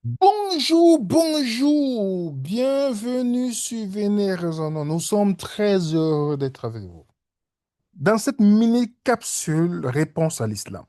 Bonjour, bonjour, bienvenue sur Vénère Raisonnant. Nous sommes très heureux d'être avec vous. Dans cette mini-capsule, réponse à l'islam.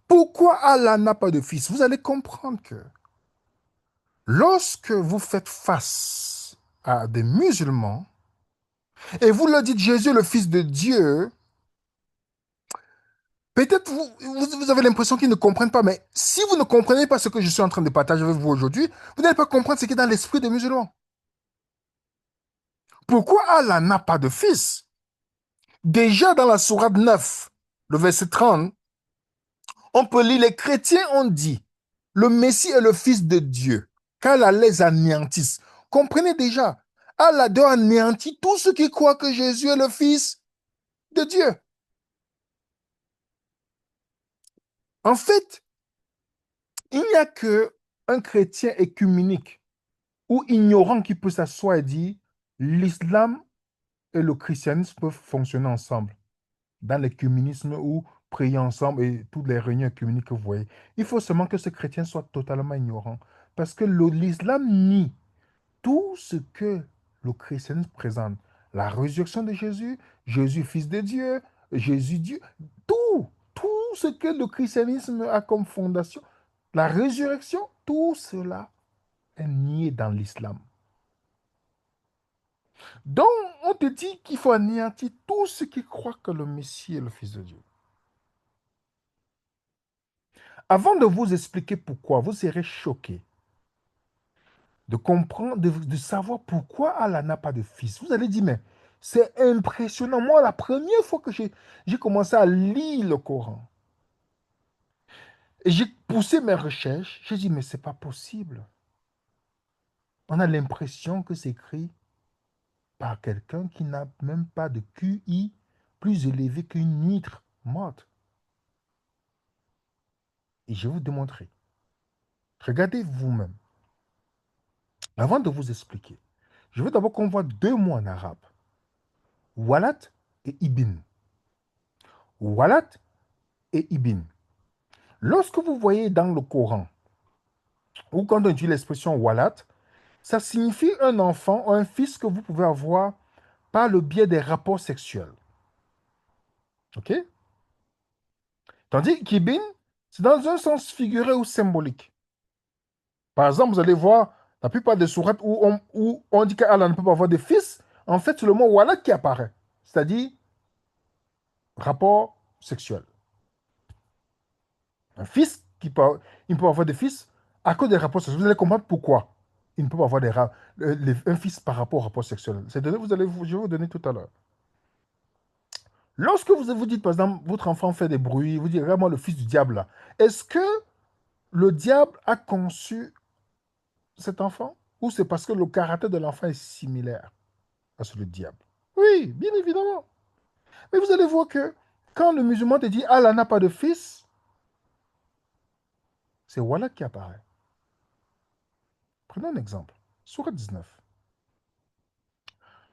Pourquoi Allah n'a pas de fils? Vous allez comprendre que lorsque vous faites face à des musulmans et vous leur dites Jésus est le fils de Dieu, peut-être vous avez l'impression qu'ils ne comprennent pas, mais si vous ne comprenez pas ce que je suis en train de partager avec vous aujourd'hui, vous n'allez pas comprendre ce qui est dans l'esprit des musulmans. Pourquoi Allah n'a pas de fils? Déjà dans la sourate 9, le verset 30, on peut lire, les chrétiens ont dit, le Messie est le Fils de Dieu, qu'Allah les anéantisse. Comprenez déjà, Allah doit anéantir tous ceux qui croient que Jésus est le Fils de Dieu. En fait, il n'y a que un chrétien écuménique ou ignorant qui peut s'asseoir et dire, l'islam et le christianisme peuvent fonctionner ensemble. Dans l'écuménisme ou prier ensemble et toutes les réunions œcuméniques que vous voyez. Il faut seulement que ce chrétien soit totalement ignorant. Parce que l'islam nie tout ce que le christianisme présente. La résurrection de Jésus, Jésus fils de Dieu, Jésus Dieu, tout ce que le christianisme a comme fondation, la résurrection, tout cela est nié dans l'islam. Donc, on te dit qu'il faut anéantir tous ceux qui croient que le Messie est le Fils de Dieu. Avant de vous expliquer pourquoi, vous serez choqué de comprendre, de savoir pourquoi Allah n'a pas de fils. Vous allez dire, mais c'est impressionnant. Moi, la première fois que j'ai commencé à lire le Coran et j'ai poussé mes recherches, j'ai dit, mais c'est pas possible. On a l'impression que c'est écrit par quelqu'un qui n'a même pas de QI plus élevé qu'une huître morte. Et je vais vous démontrer. Regardez vous-même. Avant de vous expliquer, je veux d'abord qu'on voit deux mots en arabe. Walat et Ibn. Walat et Ibn. Lorsque vous voyez dans le Coran, ou quand on dit l'expression Walat, ça signifie un enfant ou un fils que vous pouvez avoir par le biais des rapports sexuels. OK? Tandis qu'Ibn, c'est dans un sens figuré ou symbolique. Par exemple, vous allez voir la plupart des sourates où on dit qu'Allah ne peut pas avoir de fils, en fait, c'est le mot Walat qui apparaît, c'est-à-dire rapport sexuel. Un fils il ne peut pas avoir de fils à cause des rapports sexuels. Vous allez comprendre pourquoi il ne peut pas avoir un fils par rapport au rapport sexuel. Je vais vous donner tout à l'heure. Lorsque vous dites, par exemple, votre enfant fait des bruits, vous dites, regarde-moi le fils du diable là. Est-ce que le diable a conçu cet enfant ou c'est parce que le caractère de l'enfant est similaire à celui du diable? Oui, bien évidemment. Mais vous allez voir que quand le musulman te dit, Allah n'a pas de fils, c'est voilà qui apparaît. Prenons un exemple. Sourate 19.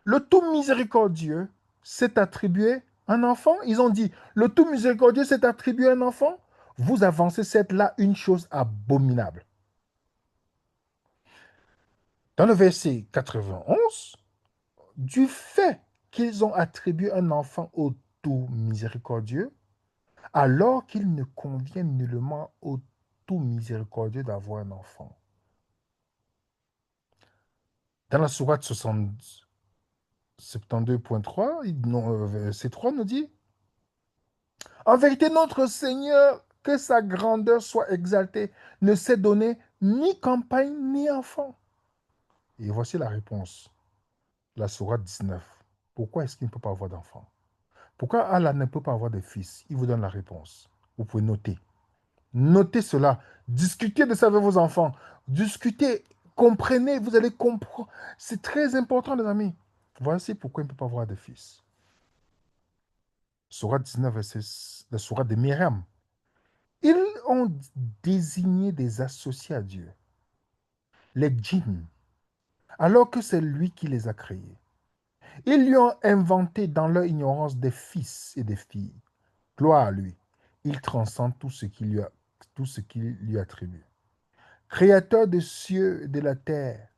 Le tout miséricordieux s'est attribué un enfant. Ils ont dit, le tout miséricordieux s'est attribué un enfant. Vous avancez cette là une chose abominable. Dans le verset 91, du fait qu'ils ont attribué un enfant au tout miséricordieux, alors qu'il ne convient nullement au tout miséricordieux d'avoir un enfant. Dans la sourate 72.3, verset 3 nous dit, en vérité, notre Seigneur, que sa grandeur soit exaltée, ne s'est donné ni campagne ni enfant. Et voici la réponse, la sourate 19. Pourquoi est-ce qu'il ne peut pas avoir d'enfant? Pourquoi Allah ne peut pas avoir de fils? Il vous donne la réponse. Vous pouvez noter. Notez cela. Discutez de ça avec vos enfants. Discutez, comprenez, vous allez comprendre. C'est très important, les amis. Voici pourquoi il ne peut pas avoir de fils. Sourate 19, la sourate de Myriam. Ils ont désigné des associés à Dieu, les djinns, alors que c'est lui qui les a créés. Ils lui ont inventé dans leur ignorance des fils et des filles. Gloire à lui. Il transcende tout ce qui lui attribue. Créateur des cieux et de la terre,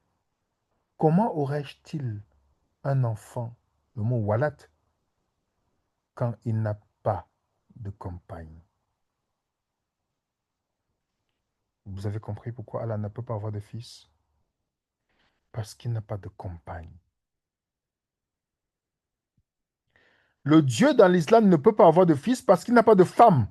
comment aurait-il un enfant, le mot Walat, quand il n'a pas de compagne? Vous avez compris pourquoi Allah ne peut pas avoir de fils? Parce qu'il n'a pas de compagne. Le Dieu dans l'islam ne peut pas avoir de fils parce qu'il n'a pas de femme.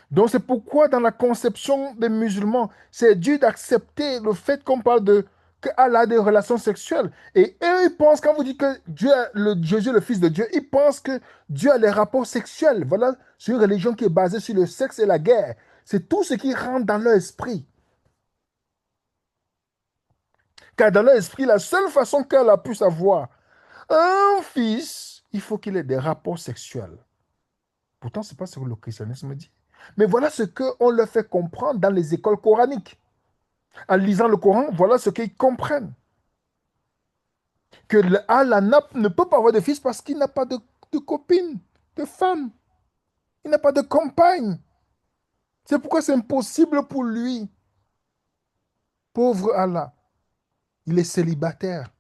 Donc c'est pourquoi dans la conception des musulmans, c'est dur d'accepter le fait qu'on parle de que Allah a des relations sexuelles. Et eux, ils pensent, quand vous dites que Dieu, Jésus est le Fils de Dieu, ils pensent que Dieu a les rapports sexuels. Voilà, c'est une religion qui est basée sur le sexe et la guerre. C'est tout ce qui rentre dans leur esprit. Car dans leur esprit, la seule façon qu'elle a pu savoir un fils, il faut qu'il ait des rapports sexuels. Pourtant, ce n'est pas ce que le christianisme dit. Mais voilà ce qu'on leur fait comprendre dans les écoles coraniques. En lisant le Coran, voilà ce qu'ils comprennent. Que Allah ne peut pas avoir de fils parce qu'il n'a pas de copine, de femme. Il n'a pas de compagne. C'est pourquoi c'est impossible pour lui. Pauvre Allah. Il est célibataire.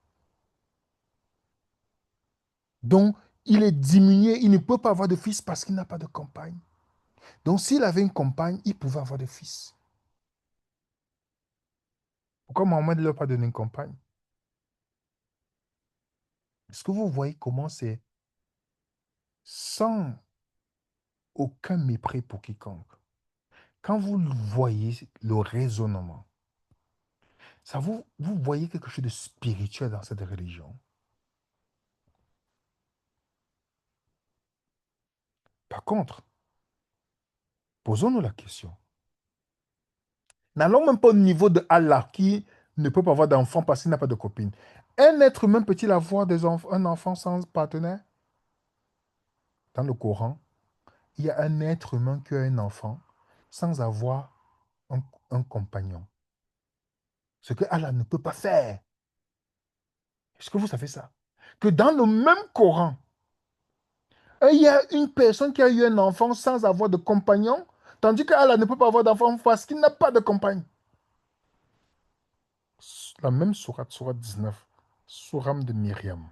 Donc, il est diminué. Il ne peut pas avoir de fils parce qu'il n'a pas de compagne. Donc, s'il avait une compagne, il pouvait avoir des fils. Pourquoi Mohamed ne lui a pas donné une compagne? Est-ce que vous voyez comment c'est sans aucun mépris pour quiconque? Quand vous voyez le raisonnement, ça vous voyez quelque chose de spirituel dans cette religion. Par contre, posons-nous la question. N'allons même pas au niveau de Allah qui ne peut pas avoir d'enfant parce qu'il n'a pas de copine. Un être humain peut-il avoir un enfant sans partenaire? Dans le Coran, il y a un être humain qui a un enfant sans avoir un, un compagnon. Ce que Allah ne peut pas faire. Est-ce que vous savez ça? Que dans le même Coran, il y a une personne qui a eu un enfant sans avoir de compagnon, tandis qu'Allah ne peut pas avoir d'enfant parce qu'il n'a pas de compagne. La même sourate, sourate 19, sourate de Myriam.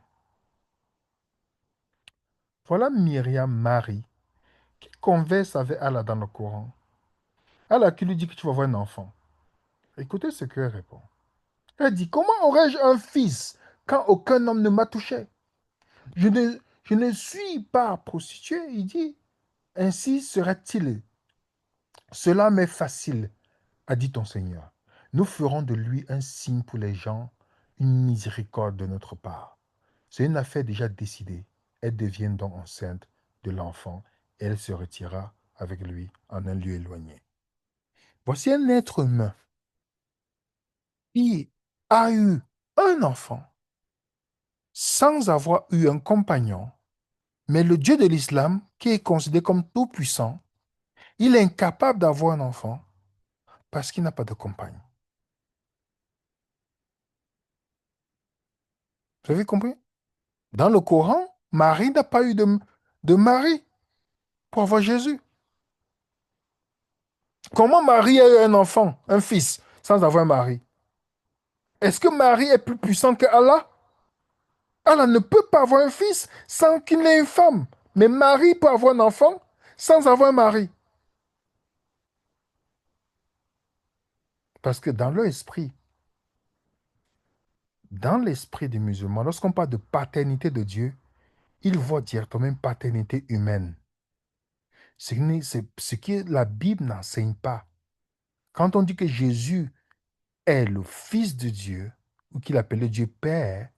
Voilà Myriam, Marie, qui converse avec Allah dans le Coran. Allah qui lui dit que tu vas avoir un enfant. Écoutez ce qu'elle répond. Elle dit, comment aurais-je un fils quand aucun homme ne m'a touché? Je ne suis pas prostituée, il dit. Ainsi sera-t-il. Cela m'est facile, a dit ton Seigneur. Nous ferons de lui un signe pour les gens, une miséricorde de notre part. C'est une affaire déjà décidée. Elle devient donc enceinte de l'enfant et elle se retirera avec lui en un lieu éloigné. Voici un être humain qui a eu un enfant sans avoir eu un compagnon, mais le Dieu de l'islam, qui est considéré comme tout-puissant, il est incapable d'avoir un enfant parce qu'il n'a pas de compagne. Vous avez compris? Dans le Coran, Marie n'a pas eu de mari pour avoir Jésus. Comment Marie a eu un enfant, un fils, sans avoir un mari? Est-ce que Marie est plus puissante que Allah? Allah ne peut pas avoir un fils sans qu'il ait une femme. Mais Marie peut avoir un enfant sans avoir un mari. Parce que dans l'esprit des musulmans, lorsqu'on parle de paternité de Dieu, ils voient directement une paternité humaine. C'est ce que la Bible n'enseigne pas. Quand on dit que Jésus est le Fils de Dieu, ou qu'il appelle Dieu Père,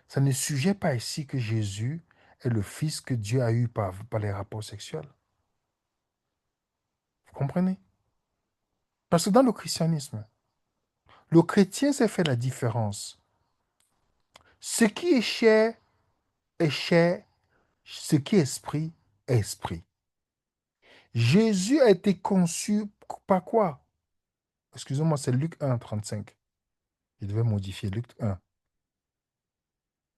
ça ne suggère pas ici que Jésus est le Fils que Dieu a eu par les rapports sexuels. Vous comprenez? Parce que dans le christianisme, le chrétien s'est fait la différence. Ce qui est chair, ce qui est esprit est esprit. Jésus a été conçu par quoi? Excusez-moi, c'est Luc 1, 35. Il devait modifier Luc 1.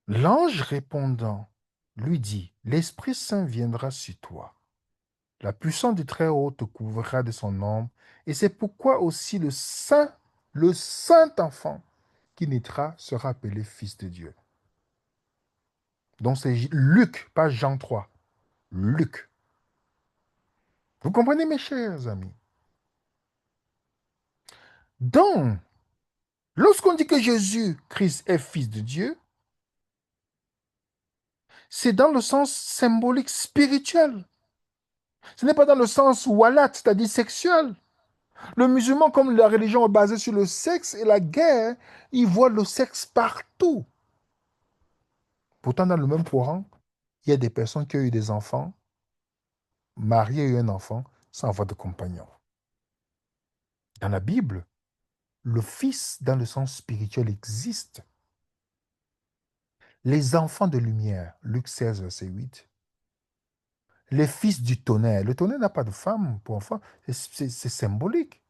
L'ange répondant lui dit, l'Esprit Saint viendra sur toi La puissance du Très-Haut te couvrira de son ombre. Et c'est pourquoi aussi le saint enfant qui naîtra sera appelé fils de Dieu. Donc c'est Luc, pas Jean 3. Luc. Vous comprenez, mes chers amis? Donc, lorsqu'on dit que Jésus-Christ est fils de Dieu, c'est dans le sens symbolique spirituel. Ce n'est pas dans le sens walat, c'est-à-dire sexuel. Le musulman, comme la religion est basée sur le sexe et la guerre, il voit le sexe partout. Pourtant, dans le même Coran, il y a des personnes qui ont eu des enfants, mariées et eu un enfant, sans avoir de compagnon. Dans la Bible, le fils, dans le sens spirituel, existe. Les enfants de lumière, Luc 16, verset 8. Les fils du tonnerre. Le tonnerre n'a pas de femme pour enfant, c'est symbolique.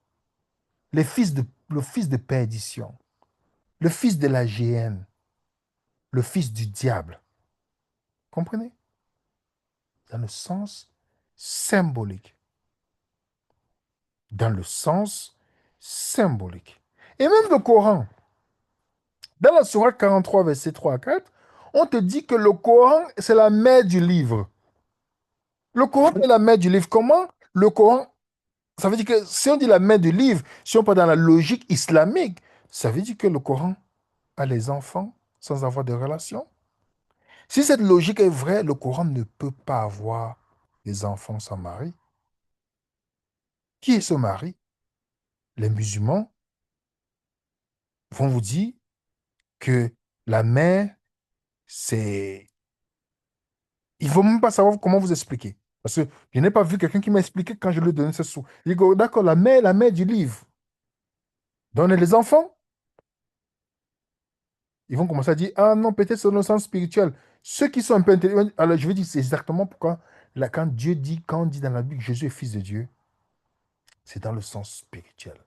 Le fils de perdition, le fils de la géhenne, le fils du diable. Comprenez? Dans le sens symbolique. Dans le sens symbolique. Et même le Coran, dans la sourate 43, verset 3 à 4, on te dit que le Coran, c'est la mère du livre. Le Coran est la mère du livre. Comment le Coran, ça veut dire que si on dit la mère du livre, si on parle dans la logique islamique, ça veut dire que le Coran a les enfants sans avoir de relation. Si cette logique est vraie, le Coran ne peut pas avoir des enfants sans mari. Qui est ce mari? Les musulmans vont vous dire que la mère, c'est... Il ne faut même pas savoir comment vous expliquer. Parce que je n'ai pas vu quelqu'un qui m'a expliqué quand je lui ai donné ce sou. Il dit, d'accord, la mère du livre. Donne les enfants. Ils vont commencer à dire, ah non, peut-être c'est dans le sens spirituel. Ceux qui sont un peu intelligents, alors je vais dire, c'est exactement pourquoi, là, quand on dit dans la Bible que Jésus est fils de Dieu, c'est dans le sens spirituel.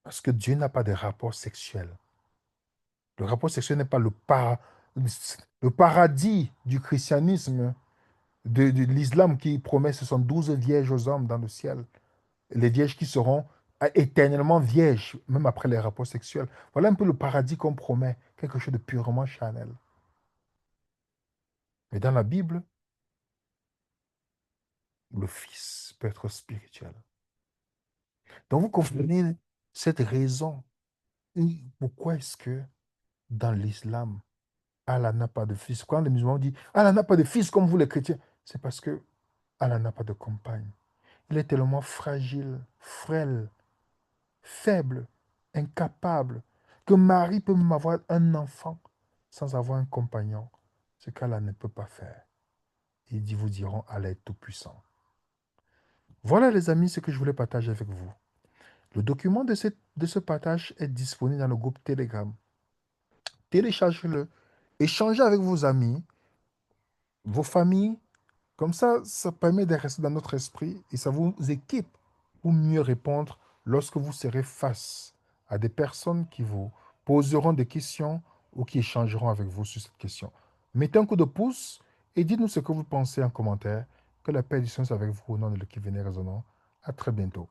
Parce que Dieu n'a pas de rapport sexuel. Le rapport sexuel n'est pas le paradis du christianisme, de l'islam qui promet 72 vierges aux hommes dans le ciel. Les vierges qui seront éternellement vierges, même après les rapports sexuels. Voilà un peu le paradis qu'on promet, quelque chose de purement charnel. Mais dans la Bible, le Fils peut être spirituel. Donc vous comprenez cette raison. Pourquoi est-ce que dans l'islam, Allah n'a pas de fils? Quand les musulmans disent Allah n'a pas de fils comme vous les chrétiens, c'est parce que Allah n'a pas de compagne. Il est tellement fragile, frêle, faible, incapable, que Marie peut même avoir un enfant sans avoir un compagnon. Ce qu'Allah ne peut pas faire. Il dit, vous diront, Allah est tout-puissant. Voilà les amis, ce que je voulais partager avec vous. Le document de ce partage est disponible dans le groupe Telegram. Téléchargez-le, échangez avec vos amis, vos familles. Comme ça permet de rester dans notre esprit et ça vous équipe pour mieux répondre lorsque vous serez face à des personnes qui vous poseront des questions ou qui échangeront avec vous sur cette question. Mettez un coup de pouce et dites-nous ce que vous pensez en commentaire. Que la paix et du Seigneur soit avec vous au nom de l'équipe Venez Raisonnons. À très bientôt.